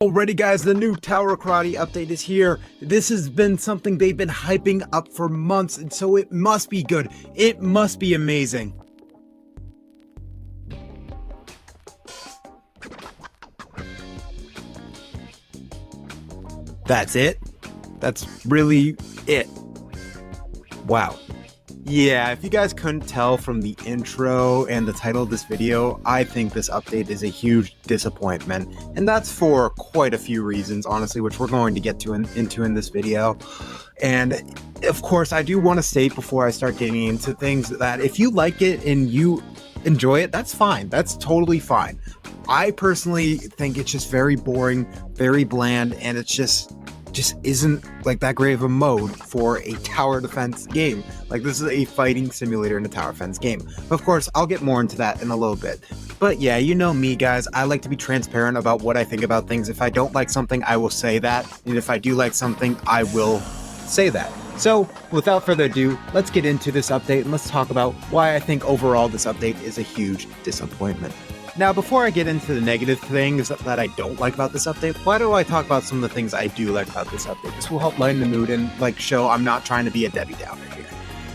Alrighty guys, the new Tower Karate update is here. This has been something they've been hyping up for months, and so it must be good. It must be amazing. That's it? That's really it. Wow. Yeah, if you guys couldn't tell from the intro and the title of this video, I think this update is a huge disappointment. And that's for quite a few reasons, honestly, which we're going to get into in this video. And of course, I do want to state before I start getting into things that if you like it and you enjoy it, that's fine. That's totally fine. I personally think it's just very boring, very bland, and it's just isn't like that great of a mode for a tower defense game. Like, this is a fighting simulator in a tower defense game. Of course, I'll get more into that in a little bit. But yeah, you know me guys, I like to be transparent about what I think about things. If I don't like something, I will say that. And if I do like something, I will say that. So without further ado, let's get into this update and let's talk about why I think overall this update is a huge disappointment. Now, before I get into the negative things that I don't like about this update, why don't I talk about some of the things I do like about this update? This will help lighten the mood and show I'm not trying to be a Debbie Downer here.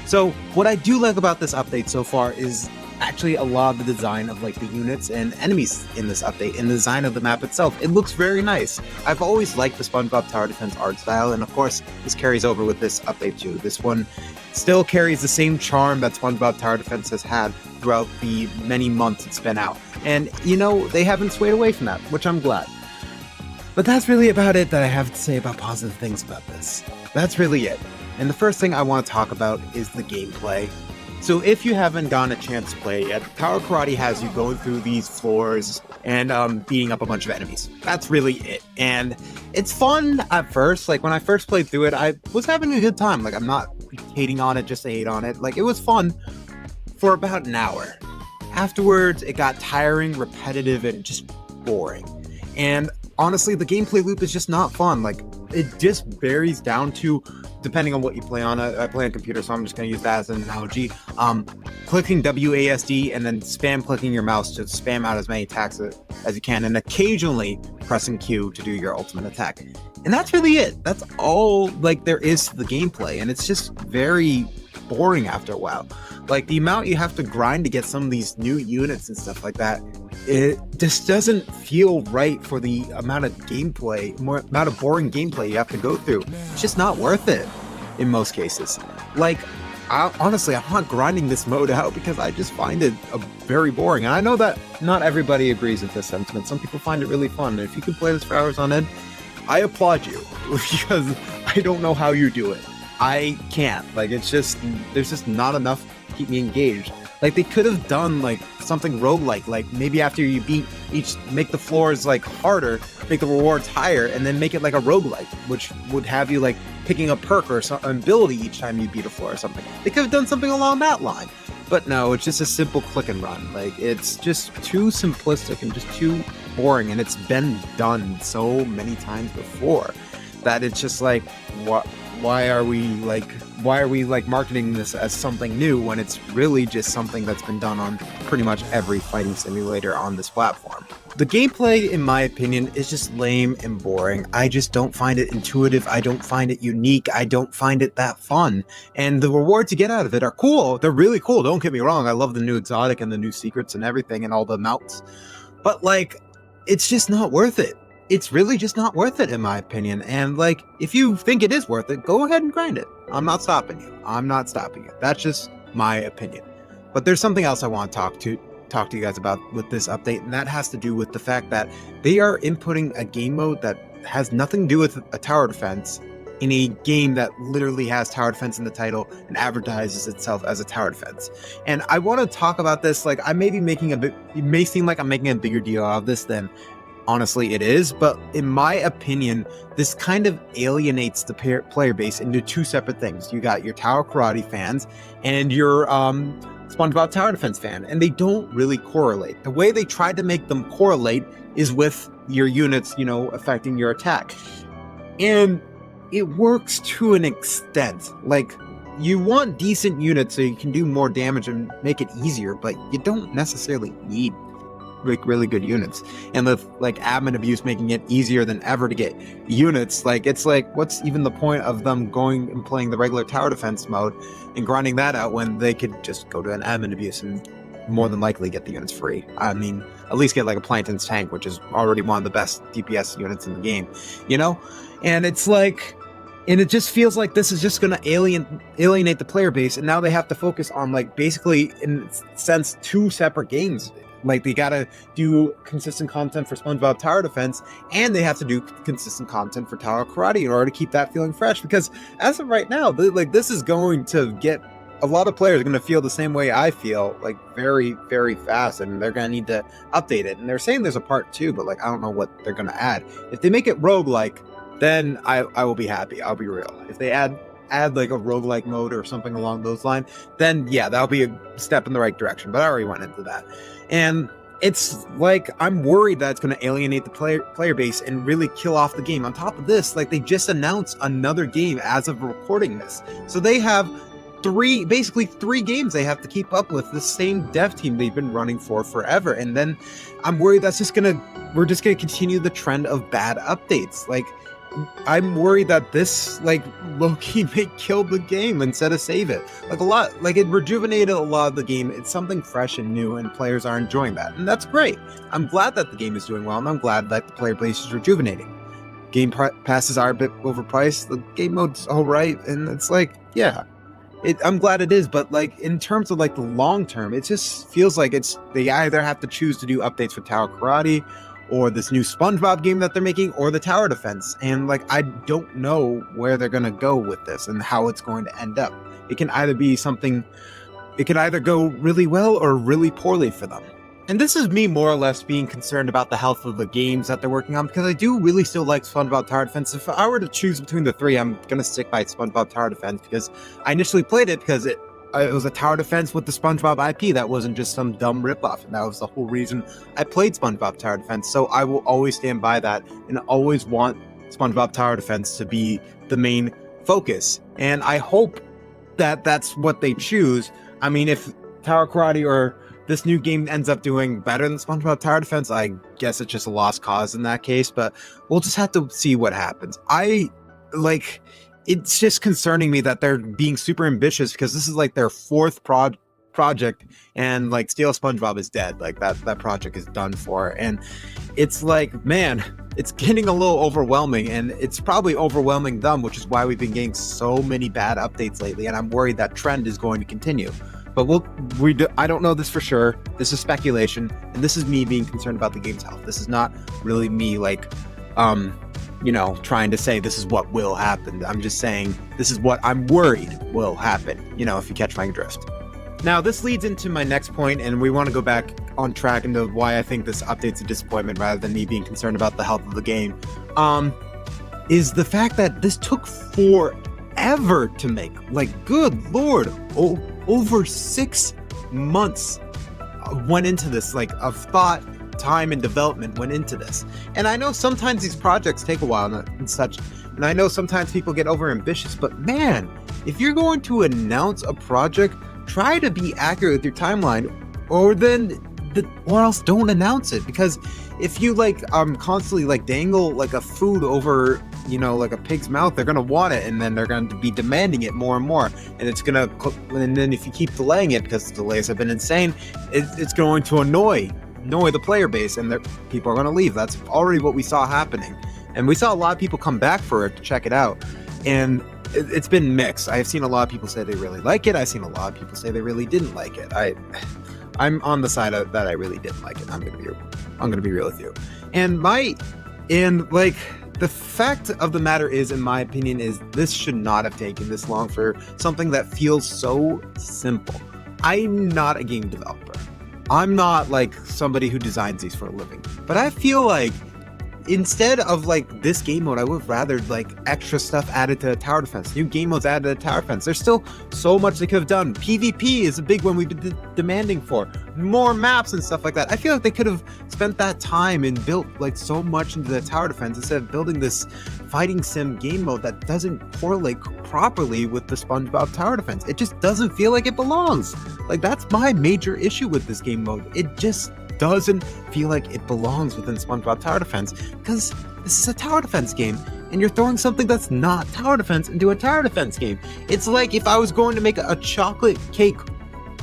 So what I do like about this update so far is actually a lot of the design of the units and enemies in this update, and the design of the map itself. It looks very nice. I've always liked the SpongeBob Tower Defense art style, and of course this carries over with this update too. This one still carries the same charm that SpongeBob Tower Defense has had throughout the many months it's been out. And you know, they haven't swayed away from that, which I'm glad. But that's really about it that I have to say about positive things about this. That's really it. And the first thing I want to talk about is the gameplay. So if you haven't gotten a chance to play it yet, Tower Karate has you going through these floors and beating up a bunch of enemies. That's really it. And it's fun at first. Like, when I first played through it, I was having a good time. Like, I'm not hating on it just to hate on it. Like, it was fun for about an hour. Afterwards, it got tiring, repetitive, and just boring. And honestly, the gameplay loop is just not fun. Like, it just varies down to, depending on what you play on. I play on computer, so I'm just going to use that as an analogy. Clicking WASD and then spam clicking your mouse to spam out as many attacks as you can, and occasionally pressing Q to do your ultimate attack. And that's really it. That's all there is to the gameplay, and it's just very boring after a while. Like, the amount you have to grind to get some of these new units and stuff like that, it just doesn't feel right for the amount of boring gameplay you have to go through. It's just not worth it in most cases. Like, honestly, I'm not grinding this mode out because I just find it very boring. And I know that not everybody agrees with this sentiment. Some people find it really fun. And if you can play this for hours on end, I applaud you, because I don't know how you do it. I can't. There's just not enough to keep me engaged. Like, they could have done something roguelike, maybe after you beat make the floors harder, make the rewards higher, and then make it like a roguelike, which would have you picking a perk or an ability each time you beat a floor or something. They could have done something along that line. But no, it's just a simple click and run. It's just too simplistic and just too boring, and it's been done so many times before that it's just why are we marketing this as something new when it's really just something that's been done on pretty much every fighting simulator on this platform. The gameplay, in my opinion, is just lame and boring. I just don't find it intuitive. I don't find it unique. I don't find it that fun. And the rewards you get out of it are cool. They're really cool. Don't get me wrong. I love the new exotic and the new secrets and everything and all the mounts. But it's just not worth it. It's really just not worth it, in my opinion. And if you think it is worth it, go ahead and grind it. I'm not stopping you. I'm not stopping you. That's just my opinion. But there's something else I want to talk to you guys about with this update, and that has to do with the fact that they are inputting a game mode that has nothing to do with a tower defense in a game that literally has tower defense in the title and advertises itself as a tower defense. And I want to talk about this. I may be it may seem like I'm making a bigger deal out of this than honestly it is, but in my opinion, this kind of alienates the player base into two separate things. You got your Tower Karate fans and your SpongeBob Tower Defense fan, and they don't really correlate. The way they tried to make them correlate is with your units, affecting your attack. And it works to an extent. You want decent units so you can do more damage and make it easier, but you don't necessarily need like really good units. And with like admin abuse making it easier than ever to get units, like it's like, what's even the point of them going and playing the regular tower defense mode and grinding that out when they could just go to an admin abuse and more than likely get the units free? I mean, at least get like a Plankton's tank, which is already one of the best DPS units in the game, you know? And it's like, and it just feels like this is just going to alienate the player base, and now they have to focus on like basically in a sense 2 separate games. Like they gotta do consistent content for SpongeBob Tower Defense, and they have to do consistent content for Tower Karate in order to keep that feeling fresh. Because as of right now, like this is going to get a lot of players are going to feel the same way I feel, like very, very fast, and they're going to need to update it. And they're saying there's a part 2, but like I don't know what they're going to add. If they make it roguelike, then I will be happy. I'll be real. If they add like a roguelike mode or something along those lines, then yeah, that'll be a step in the right direction. But I already went into that. And it's like, I'm worried that it's going to alienate the player base and really kill off the game. On top of this, like they just announced another game as of recording this. So they have basically three games they have to keep up with the same dev team they've been running for forever. And then I'm worried that's we're just gonna continue the trend of bad updates. Like, I'm worried that this, like, low-key may kill the game instead of save it. Like it rejuvenated a lot of the game. It's something fresh and new, and players are enjoying that. And that's great. I'm glad that the game is doing well, and I'm glad that the player base is rejuvenating. Game passes are a bit overpriced. The game mode's all right, and it's like, yeah. I'm glad it is, but like in terms of like the long term, it just feels like they either have to choose to do updates for Tower Karate, or this new SpongeBob game that they're making, or the tower defense. And like, I don't know where they're going to go with this and how it's going to end up. It can either be something, it could either go really well or really poorly for them. And this is me more or less being concerned about the health of the games that they're working on, because I do really still like SpongeBob Tower Defense. If I were to choose between the three, I'm going to stick by SpongeBob Tower Defense, because I initially played it because it was a tower defense with the SpongeBob IP. That wasn't just some dumb ripoff, and that was the whole reason I played SpongeBob Tower Defense. So I will always stand by that and always want SpongeBob Tower Defense to be the main focus. And I hope that that's what they choose. I mean, if Tower Karate or this new game ends up doing better than SpongeBob Tower Defense, I guess it's just a lost cause in that case, but we'll just have to see what happens. It's just concerning me that they're being super ambitious, because this is like their fourth project, and like Steel SpongeBob is dead. Like that project is done for. And it's like, man, it's getting a little overwhelming, and it's probably overwhelming them, which is why we've been getting so many bad updates lately. And I'm worried that trend is going to continue. But I don't know this for sure. This is speculation, and this is me being concerned about the game's health. This is not really me like, trying to say this is what will happen. I'm just saying this is what I'm worried will happen, if you catch my drift. Now, this leads into my next point, and we want to go back on track into why I think this update's a disappointment rather than me being concerned about the health of the game, is the fact that this took forever to make. Like, good lord, over 6 months went into this, like, of thought, time, and development went into this. And I know sometimes these projects take a while and such, and I know sometimes people get over ambitious, but man, if you're going to announce a project, try to be accurate with your timeline, or else don't announce it. Because if you constantly like dangle like a food over like a pig's mouth, they're gonna want it, and then they're going to be demanding it more and more, and then if you keep delaying it, because the delays have been insane, it's going to annoy the player base, and people are going to leave. That's already what we saw happening, and we saw a lot of people come back for it to check it out, and it's been mixed. I've seen a lot of people say they really like it. I've seen a lot of people say they really didn't like it. I'm on the side of that I really didn't like it. I'm gonna be real with you. The fact of the matter is, in my opinion, is this should not have taken this long for something that feels so simple. I'm not a game developer. I'm not like somebody who designs these for a living. But I feel like instead of like this game mode, I would rather like extra stuff added to tower defense, new game modes added to tower defense. There's still so much they could have done. PvP is a big one we've been demanding for. More maps and stuff like that. I feel like they could have spent that time and built like so much into the tower defense instead of building this fighting sim game mode that doesn't correlate properly with the SpongeBob tower defense. It just doesn't feel like it belongs. Like, that's my major issue with this game mode. It just doesn't feel like it belongs within SpongeBob Tower Defense, because this is a tower defense game, and you're throwing something that's not tower defense into a tower defense game. It's like if I was going to make a chocolate cake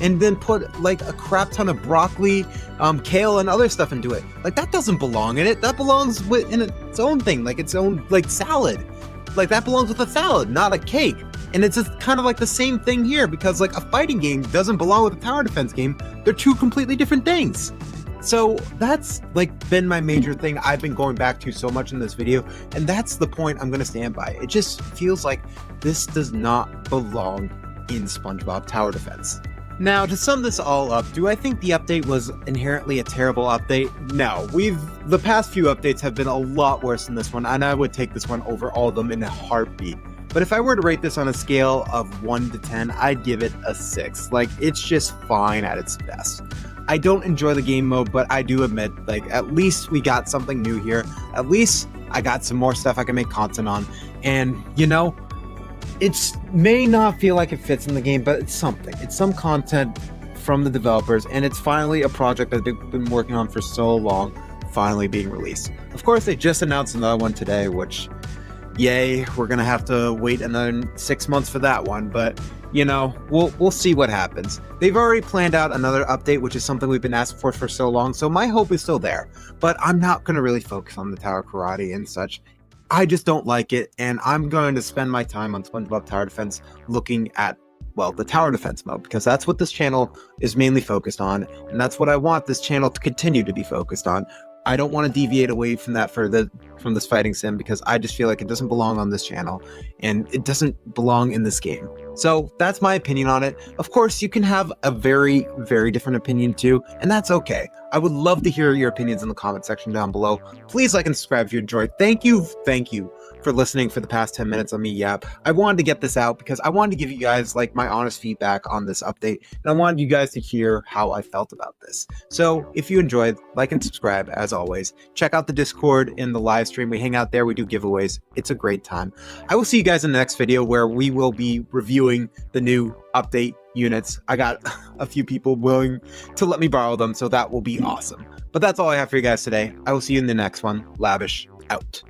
and then put like a crap ton of broccoli, kale, and other stuff into it. Like, that doesn't belong in it. That belongs in its own thing, like its own like salad. Like, that belongs with a salad, not a cake. And it's just kind of like the same thing here, because like a fighting game doesn't belong with a tower defense game. They're two completely different things. So that's like been my major thing I've been going back to so much in this video, and that's the point I'm going to stand by. It just feels like this does not belong in SpongeBob Tower Defense. Now, to sum this all up, do I think the update was inherently a terrible update? No, the past few updates have been a lot worse than this one, and I would take this one over all of them in a heartbeat. But if I were to rate this on a scale of 1 to 10, I'd give it a 6. Like, it's just fine at its best. I don't enjoy the game mode, but I do admit, like, at least we got something new here. At least I got some more stuff I can make content on. And, you know, it may not feel like it fits in the game, but it's something. It's some content from the developers, and it's finally a project that they've been working on for so long, finally being released. Of course, they just announced another one today, which, yay, we're gonna have to wait another 6 months for that one, but you know, we'll see what happens. They've already planned out another update, which is something we've been asking for so long, so my hope is still there. But I'm not gonna really focus on the Tower Karate and such. I just don't like it, and I'm going to spend my time on SpongeBob Tower Defense looking at, well, the tower defense mode, because that's what this channel is mainly focused on, and that's what I want this channel to continue to be focused on. I don't want to deviate away from that from this fighting sim, because I just feel like it doesn't belong on this channel, and it doesn't belong in this game. So that's my opinion on it. Of course, you can have a very, very different opinion too, and that's okay. I would love to hear your opinions in the comment section down below. Please like and subscribe if you enjoyed. Thank you for listening for the past 10 minutes on me yap. I wanted to get this out because I wanted to give you guys like my honest feedback on this update, and I wanted you guys to hear how I felt about this. So if you enjoyed, like and subscribe as always. Check out the Discord in the live stream. We hang out there, we do giveaways. It's a great time. I will see you guys in the next video where we will be reviewing the new update units. I got a few people willing to let me borrow them, so that will be awesome. But that's all I have for you guys today. I will see you in the next one. Lavish out.